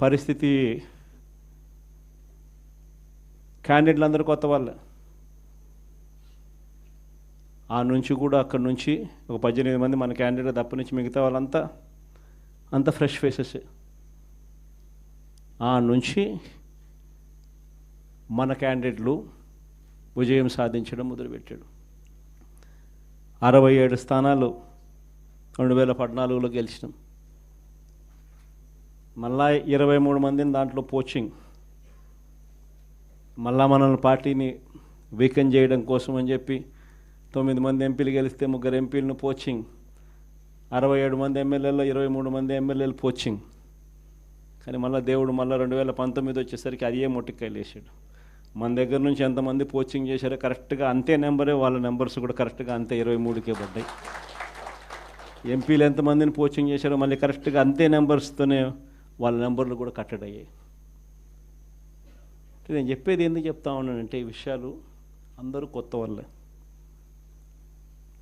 పరిస్థితి క్యాండిడేట్లు అందరూ కొత్త వాళ్ళే. ఆ నుంచి కూడా అక్కడి నుంచి ఒక 18 మంది మన క్యాండిడేట్ తప్ప నుంచి మిగతా వాళ్ళంతా అంత ఫ్రెష్ ఫేసెస్. ఆ నుంచి మన క్యాండిడేట్లు విజయం సాధించడం మొదలుపెట్టాడు. 67 స్థానాలు 2014లో గెలిచినాం. మళ్ళా 23 మందిని దాంట్లో పోచింగ్, మళ్ళా మనల్ని పార్టీని వీకెన్ చేయడం కోసం అని చెప్పి 9 మంది ఎంపీలు గెలిస్తే 3 ఎంపీలను పోచింగ్, 67 మంది ఎమ్మెల్యేలో 23 మంది ఎమ్మెల్యేలు పోచింగ్. కానీ మళ్ళీ దేవుడు మళ్ళీ 2019 వచ్చేసరికి అది ఏ మొట్టికాయలు వేసాడు. మన దగ్గర నుంచి ఎంతమంది పోచింగ్ చేశారో కరెక్ట్గా అంతే నెంబరే, వాళ్ళ నెంబర్స్ కూడా కరెక్ట్గా అంతే 23కే పడ్డాయి. ఎంపీలు ఎంతమందిని పోచింగ్ చేశారో మళ్ళీ కరెక్ట్గా అంతే నెంబర్స్తోనే వాళ్ళ నెంబర్లు కూడా కట్టడి అయ్యాయి. నేను చెప్పేది ఎందుకు చెప్తా ఉన్నానంటే ఈ విషయాలు అందరూ కొత్త వాళ్ళే.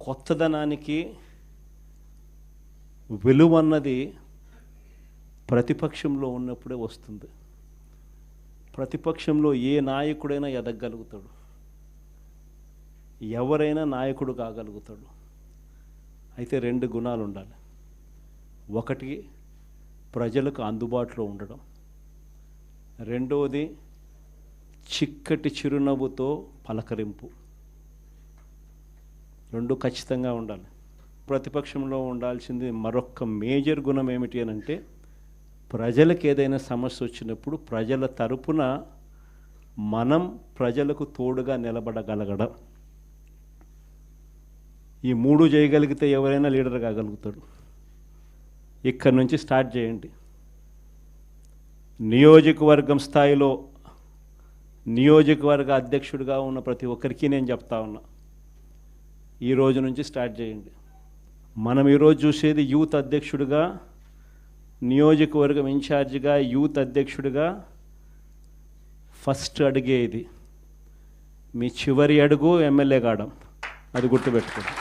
కొత్తదనానికి విలువ అన్నది ప్రతిపక్షంలో ఉన్నప్పుడే వస్తుంది. ప్రతిపక్షంలో ఏ నాయకుడైనా ఎదగలుగుతాడు, ఎవరైనా నాయకుడు కాగలుగుతాడు. అయితే 2 గుణాలు ఉండాలి. ఒకటి ప్రజలకు అందుబాటులో ఉండడం, రెండవది చిక్కటి చిరునవ్వుతో పలకరింపు. 2 ఖచ్చితంగా ఉండాలి. ప్రతిపక్షంలో ఉండాల్సింది మరొక మేజర్ గుణం ఏమిటి అని అంటే, ప్రజలకు ఏదైనా సమస్య వచ్చినప్పుడు ప్రజల తరపున మనం ప్రజలకు తోడుగా నిలబడగలగడం. ఈ 3 చేయగలిగితే ఎవరైనా లీడర్ కాగలుగుతాడు. ఇక్కడి నుంచి స్టార్ట్ చేయండి. నియోజకవర్గం స్థాయిలో నియోజకవర్గ అధ్యక్షుడిగా ఉన్న ప్రతి ఒక్కరికి నేను చెప్తా ఉన్నా, ఈ రోజు నుంచి స్టార్ట్ చేయండి. మనం ఈరోజు చూసేది యూత్ అధ్యక్షుడిగా, నియోజకవర్గం ఇన్ఛార్జిగా, యూత్ అధ్యక్షుడిగా ఫస్ట్ అడిగే ఇది. మీ చివరి అడుగు ఎమ్మెల్యే కావడం, అది గుర్తుపెట్టుకోండి.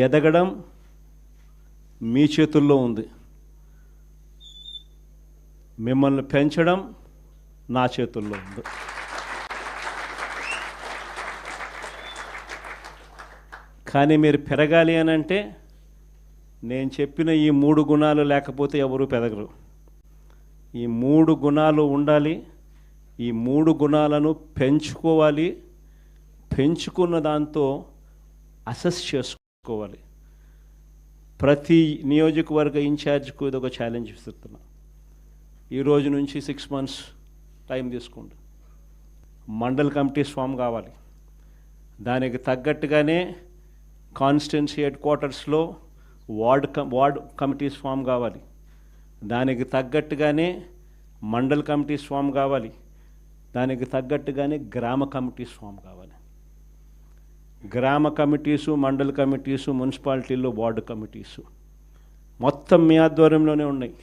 ఎదగడం మీ చేతుల్లో ఉంది, మిమ్మల్ని పెంచడం నా చేతుల్లో ఉంది. కానీ మీరు పెరగాలి అని అంటే నేను చెప్పిన ఈ 3 గుణాలు లేకపోతే ఎవరూ పెరగరు. ఈ 3 గుణాలు ఉండాలి. ఈ 3 గుణాలను పెంచుకోవాలి. పెంచుకున్న దాంతో అసెస్ చేసుకోవాలి. ప్రతి నియోజకవర్గ ఇన్ఛార్జ్కు ఇది ఒక ఛాలెంజ్ ఇస్తున్నా. ఈ రోజు నుంచి 6 months టైం తీసుకోండి. మండల్ కమిటీస్ ఫామ్ కావాలి. దానికి తగ్గట్టుగానే కాన్స్టిట్యున్సీ హెడ్ క్వార్టర్స్లో వార్డ్ కమిటీస్ ఫామ్ కావాలి. దానికి తగ్గట్టుగానే మండల్ కమిటీస్ ఫామ్ కావాలి. దానికి తగ్గట్టుగానే గ్రామ కమిటీస్ ఫామ్ కావాలి. గ్రామ కమిటీసు, మండల్ కమిటీసు, మున్సిపాలిటీల్లో వార్డు కమిటీసు మొత్తం మీ ఆధ్వర్యంలోనే ఉన్నాయి.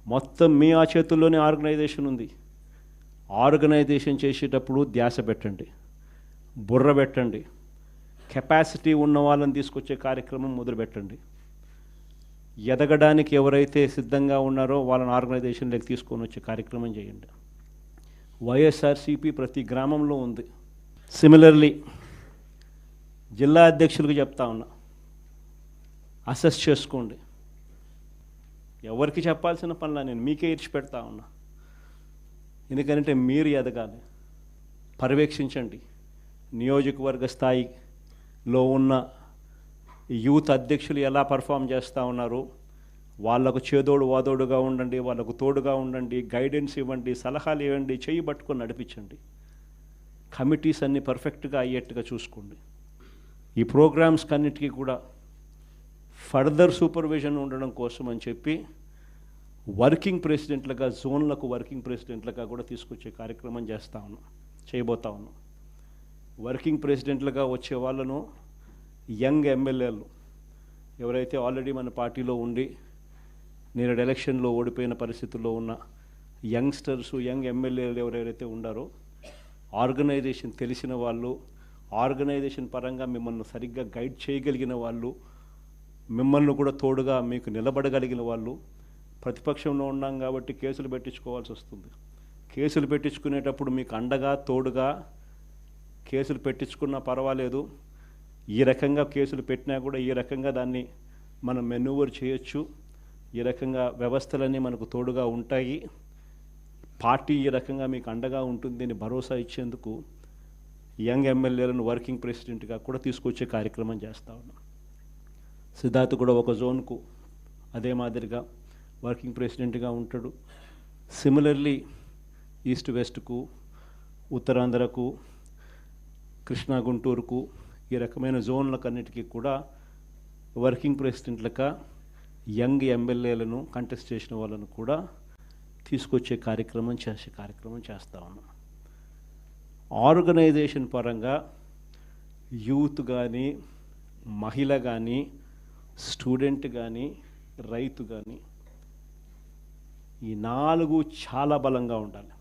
మొత్తం మీ ఆ చేతుల్లోనే ఆర్గనైజేషన్ ఉంది. ఆర్గనైజేషన్ చేసేటప్పుడు ధ్యాస పెట్టండి, బుర్ర పెట్టండి. కెపాసిటీ ఉన్న వాళ్ళని తీసుకొచ్చే కార్యక్రమం మొదలుపెట్టండి. ఎదగడానికి ఎవరైతే సిద్ధంగా ఉన్నారో వాళ్ళని ఆర్గనైజేషన్లోకి తీసుకొని వచ్చే కార్యక్రమం చేయండి. వైఎస్ఆర్సీపీ ప్రతి గ్రామంలో ఉంది. సిమిలర్లీ జిల్లా అధ్యక్షులకు చెప్తా ఉన్నా, అసెస్ చేసుకోండి. ఎవరికి చెప్పాల్సిన పనులా నేను మీకే ఇచ్చి పెడతా ఉన్నా. ఎందుకంటే మీరు ఎదగాలి. పర్యవేక్షించండి. నియోజకవర్గ స్థాయిలో ఉన్న యూత్ అధ్యక్షులు ఎలా పర్ఫామ్ చేస్తూ ఉన్నారు, వాళ్ళకు చేదోడు వాదోడుగా ఉండండి, వాళ్ళకు తోడుగా ఉండండి, గైడెన్స్ ఇవ్వండి, సలహాలు ఇవ్వండి, చేయి పట్టుకొని నడిపించండి. కమిటీస్ అన్నీ పర్ఫెక్ట్గా అయ్యేట్టుగా చూసుకోండి. ఈ ప్రోగ్రామ్స్ అన్నిటికీ కూడా ఫర్దర్ సూపర్విజన్ ఉండడం కోసం అని చెప్పి వర్కింగ్ ప్రెసిడెంట్లుగా, జోన్లకు వర్కింగ్ ప్రెసిడెంట్లుగా కూడా తీసుకొచ్చే కార్యక్రమం చేయబోతా ఉన్నాం. వర్కింగ్ ప్రెసిడెంట్లుగా వచ్చే వాళ్ళను యంగ్ ఎమ్మెల్యేలు ఎవరైతే ఆల్రెడీ మన పార్టీలో ఉండి నేడు ఎలక్షన్లో ఓడిపోయిన పరిస్థితుల్లో ఉన్న యంగ్స్టర్స్, యంగ్ ఎమ్మెల్యేలు ఎవరైతే ఉండారో, ఆర్గనైజేషన్ తెలిసిన వాళ్ళు, ఆర్గనైజేషన్ పరంగా మిమ్మల్ని సరిగ్గా గైడ్ చేయగలిగిన వాళ్ళు, మిమ్మల్ని కూడా తోడుగా మీకు నిలబడగలిగిన వాళ్ళు. ప్రతిపక్షంలో ఉన్నాం కాబట్టి కేసులు పెట్టించుకోవాల్సి వస్తుంది. కేసులు పెట్టించుకునేటప్పుడు మీకు అండగా తోడుగా కేసులు పెట్టించుకున్నా పర్వాలేదు, ఈ రకంగా కేసులు పెట్టినా కూడా ఈ రకంగా దాన్ని మనం మెనూవర్ చేయొచ్చు, ఈ రకంగా వ్యవస్థలన్నీ మనకు తోడుగా ఉంటాయి, పార్టీ ఈ రకంగా మీకు అండగా ఉంటుంది అని భరోసా ఇచ్చేందుకు యంగ్ ఎమ్మెల్యేలను వర్కింగ్ ప్రెసిడెంట్గా కూడా తీసుకొచ్చే కార్యక్రమం చేస్తూ ఉన్నాం. సిద్ధార్థ్ కూడా ఒక జోన్కు అదే మాదిరిగా వర్కింగ్ ప్రెసిడెంట్గా ఉంటాడు. సిమిలర్లీ ఈస్ట్ వెస్ట్కు, ఉత్తరాంధ్రకు, కృష్ణా గుంటూరుకు ఈ రకమైన జోన్లకన్నిటికీ కూడా వర్కింగ్ ప్రెసిడెంట్లుగా యంగ్ ఎమ్మెల్యేలను కంటెస్ట్ చేసిన వాళ్ళను కూడా తీసుకొచ్చే కార్యక్రమం చేస్తూ ఉన్నాం. ఆర్గనైజేషన్ పరంగా యూత్ కానీ, మహిళ కానీ, స్టూడెంట్ కానీ, రైతు కానీ ఈ 4 చాలా బలంగా ఉండాలి.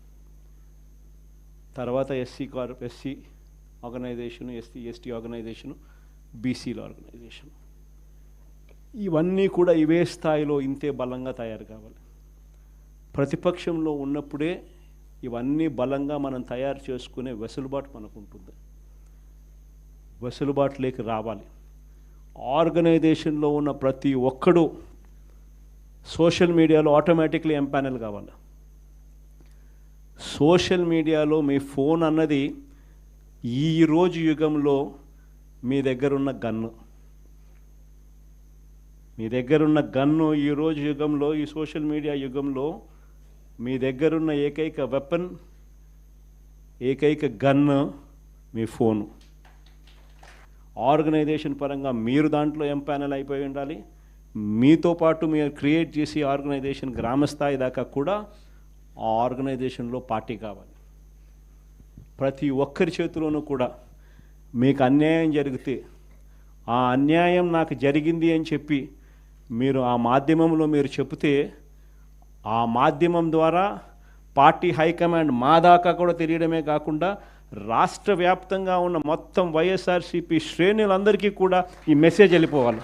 తర్వాత ఎస్సీ ఆర్గనైజేషను, ఎస్టీ ఆర్గనైజేషను, బీసీల ఆర్గనైజేషన్, ఇవన్నీ కూడా ఇవే స్థాయిలో ఇంతే బలంగా తయారు కావాలి. ప్రతిపక్షంలో ఉన్నప్పుడే ఇవన్నీ బలంగా మనం తయారు చేసుకునే వెసులుబాటు మనకు ఉంటుంది. వెసులుబాటులోకి రావాలి. ఆర్గనైజేషన్లో ఉన్న ప్రతి ఒక్కడు సోషల్ మీడియాలో ఆటోమేటిక్లీ ఎంపానల్ కావాలి. సోషల్ మీడియాలో మీ ఫోన్ అన్నది ఈరోజు యుగంలో మీ దగ్గరున్న గన్ను, ఈరోజు యుగంలో, ఈ సోషల్ మీడియా యుగంలో మీ దగ్గరున్న ఏకైక వెపన్, ఏకైక గన్ను మీ ఫోను. ఆర్గనైజేషన్ పరంగా మీరు దాంట్లో ఎంపానల్ అయిపోయి ఉండాలి. మీతో పాటు మీరు క్రియేట్ చేసి ఆర్గనైజేషన్ గ్రామస్థాయి దాకా కూడా ఆ ఆర్గనైజేషన్లో పార్టీ కావాలి. ప్రతి ఒక్కరి చేతిలోనూ కూడా మీకు అన్యాయం జరిగితే ఆ అన్యాయం నాకు జరిగింది అని చెప్పి మీరు ఆ మాధ్యమంలో మీరు చెబితే ఆ మాధ్యమం ద్వారా పార్టీ హైకమాండ్ మా దాకా కూడా తెలియడమే కాకుండా రాష్ట్ర వ్యాప్తంగా ఉన్న మొత్తం వైఎస్ఆర్సీపీ శ్రేణులందరికీ కూడా ఈ మెసేజ్ వెళ్ళిపోవాలి.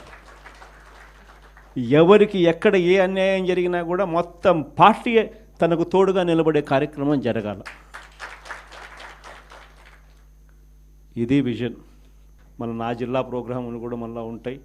ఎవరికి ఎక్కడ ఏ అన్యాయం జరిగినా కూడా మొత్తం పార్టీ తనకు తోడుగా నిలబడే కార్యక్రమం జరగాల. ఇది విజన్. మన నా జిల్లా ప్రోగ్రాములు కూడా మళ్ళీ ఉంటాయి.